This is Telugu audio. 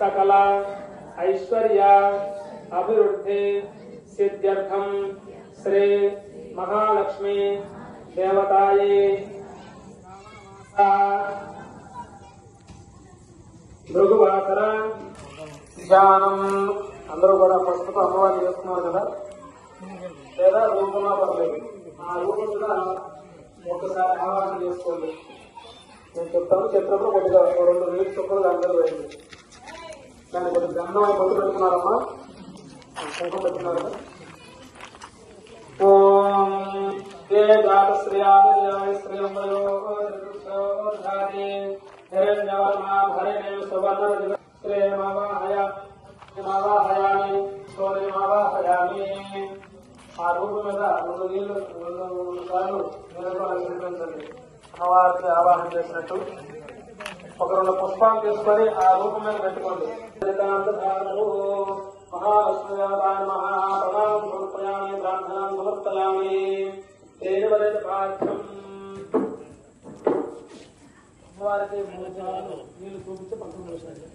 सकल ऐश्वर्य अभिवृद्धि सिद्ध्यर्थम श्री महालक्ष्मी देवताये భృగువాసర ధ్యానం. అందరూ కూడా ప్రస్తుతం అమ్మవారిని చేస్తున్నారు కదా, లేదా రూపంలో పర్లేదు. ఆ రూపం కూడా ఒకసారి ఆవాహన చేసుకోండి. నేను చెప్తాను, చెప్పినప్పుడు కొద్దిగా 2 నీటి చుక్కలు అందరూ వేయండి. దాన్ని కొద్దిగా గంధం పొట్టు పెడుతున్నారమ్మా, కుంకుమ పెడుతున్నారు. ఓం ఏ జాత శ్రేయాయ శ్రేయంబయోధారి హిరణ్యవర్మా భరణే సువర్ణ శ్రేయమావాహయామి సోనిమావాహయామి. ఆ రూపం మీద 2 నీళ్లు 2 సార్లు నీళ్ళతో అలంకరించండి. అమ్మవారికి ఆవాహన చేసినట్టు ఒక 2 పుష్పాలు తీసుకొని ఆ రూపం మీద పెట్టుకోండి. మహాలక్ష్మీదేవతాయ మహాప్రణామం సమర్పయామి, ప్రార్థనాం సమర్పయామి. అమ్మవారికి 3 సార్లు నీళ్లు చూపించి పక్కన వేసినట్టు.